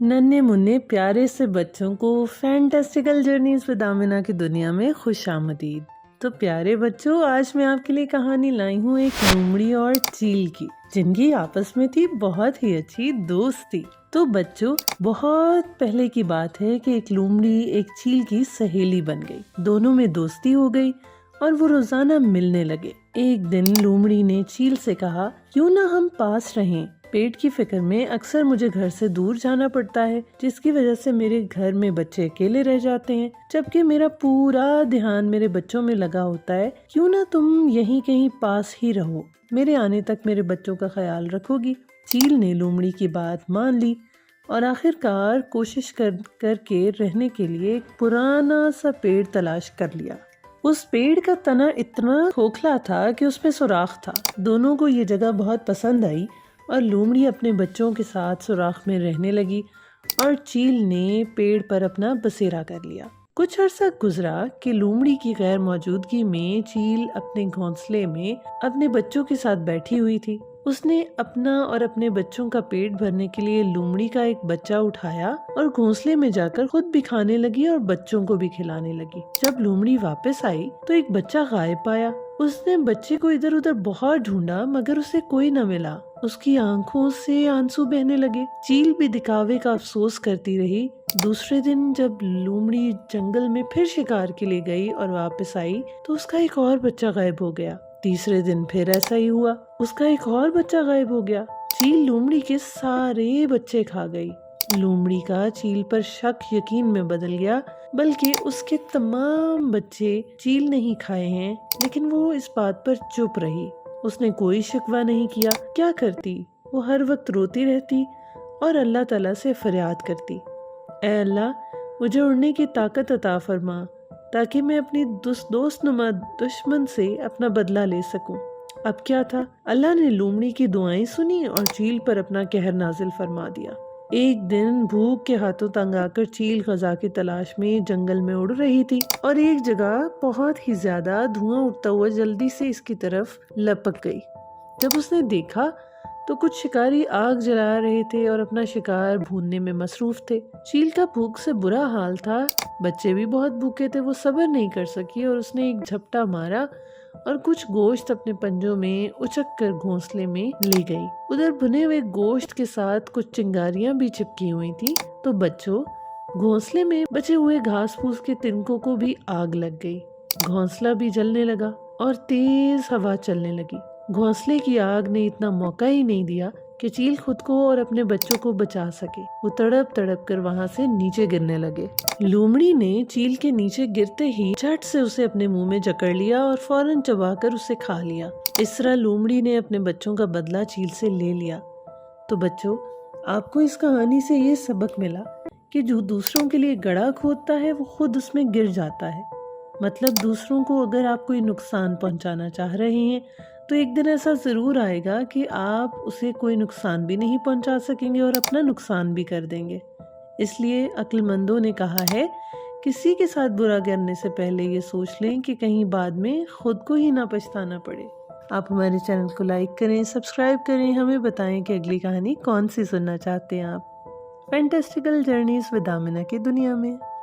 नन्हे मुन्ने प्यारे से बच्चों को फैंटास्टिकल जर्नीज विद आमिना की दुनिया में खुश आमदीद। तो प्यारे बच्चों, आज मैं आपके लिए कहानी लाई हूँ एक लोमड़ी और चील की, जिनकी आपस में थी बहुत ही अच्छी दोस्ती। तो बच्चों, बहुत पहले की बात है कि एक लोमड़ी एक चील की सहेली बन गई। दोनों में दोस्ती हो गई और वो रोजाना मिलने लगे। एक दिन लोमड़ी ने चील से कहा, क्यों ना हम पास रहें। पेट की फिक्र में अक्सर मुझे घर से दूर जाना पड़ता है, जिसकी वजह से मेरे घर में बच्चे अकेले रह जाते हैं, जबकि मेरा पूरा ध्यान मेरे बच्चों में लगा होता है। क्यों ना तुम यहीं कहीं पास ही रहो, मेरे आने तक मेरे बच्चों का ख्याल रखोगी। चील ने लोमड़ी की बात मान ली और आखिरकार कोशिश करके रहने के लिए एक पुराना सा पेड़ तलाश कर लिया। उस पेड़ का तना इतना खोखला था कि उसमें सुराख था। दोनों को ये जगह बहुत पसंद आई और लोमड़ी अपने बच्चों के साथ सुराख में रहने लगी और चील ने पेड़ पर अपना बसेरा कर लिया। कुछ अरसा गुजरा कि लोमड़ी की गैर मौजूदगी में चील अपने घोंसले में अपने बच्चों के साथ बैठी हुई थी। उसने अपना और अपने बच्चों का पेट भरने के लिए लोमड़ी का एक बच्चा उठाया और घोंसले में जाकर खुद भी खाने लगी और बच्चों को भी खिलाने लगी। जब लोमड़ी वापस आई तो एक बच्चा गायब पाया। उसने बच्चे को इधर उधर बहुत ढूंढा, मगर उसे कोई न मिला। उसकी आंखों से आंसू बहने लगे। चील भी दिखावे का अफसोस करती रही। दूसरे दिन जब लोमड़ी जंगल में फिर शिकार के लिए गई और वापस आई तो उसका एक और बच्चा गायब हो गया। तीसरे दिन फिर ऐसा ही हुआ, उसका एक और बच्चा गायब हो गया। चील लोमड़ी के सारे बच्चे खा गई। लोमड़ी का चील पर शक यकीन में बदल गया, बल्कि उसके तमाम बच्चे चील नहीं खाए हैं, लेकिन वो इस बात पर चुप रही। उसने कोई शिकवा नहीं किया। क्या करती? वो हर वक्त रोती रहती और अल्लाह ताला से फरियाद करती, ऐ अल्लाह, मुझे उड़ने की ताकत अता फरमा ताकि मैं अपनी दोस्त नुमा दुश्मन से अपना बदला ले सकूं। अब क्या था, अल्लाह ने लोमड़ी की दुआएं सुनी और चील पर अपना कहर नाजिल फरमा दिया। एक दिन भूख के हाथों तंग आकर चील गजा की तलाश में जंगल में उड़ रही थी और एक जगह बहुत ही ज्यादा धुआं उठता हुआ जल्दी से इसकी तरफ लपक गई। जब उसने देखा तो कुछ शिकारी आग जला रहे थे और अपना शिकार भूनने में मसरूफ थे। चील का भूख से बुरा हाल था, बच्चे भी बहुत भूखे थे। वो सब्र नहीं कर सकी और उसने एक झपटा मारा और कुछ गोश्त अपने पंजों में उचक कर घोंसले में ले गई। उधर भुने हुए गोश्त के साथ कुछ चिंगारियां भी चिपकी हुई थी। तो बच्चों, घोंसले में बचे हुए घास फूस के तिनकों को भी आग लग गई। घोंसला भी जलने लगा और तेज हवा चलने लगी। घोंसले की आग ने इतना मौका ही नहीं दिया कि चील खुद को और अपने बच्चों को बचा सके। वो तड़प तड़प कर वहाँ से नीचे गिरने लगे। लोमड़ी ने चील के नीचे गिरते ही झट से उसे अपने मुंह में जकड़ लिया और फौरन चबाकर उसे खा लिया। इस तरह लोमड़ी ने अपने बच्चों का बदला चील से ले लिया। तो बच्चों, आपको इस कहानी से ये सबक मिला कि जो दूसरों के लिए गड्ढा खोदता है वो खुद उसमें गिर जाता है। मतलब दूसरों को अगर आप कोई नुकसान पहुंचाना चाह रहे हैं तो एक दिन ऐसा जरूर आएगा कि आप उसे कोई नुकसान भी नहीं पहुंचा सकेंगे और अपना नुकसान भी कर देंगे। इसलिए अक्लमंदों ने कहा है, किसी के साथ बुरा करने से पहले ये सोच लें कि कहीं बाद में खुद को ही ना पछताना पड़े। आप हमारे चैनल को लाइक करें, सब्सक्राइब करें, हमें बताएं कि अगली कहानी कौन सी सुनना चाहते हैं आप। फैंटास्टिकल जर्नीज विद आमिना की दुनिया में।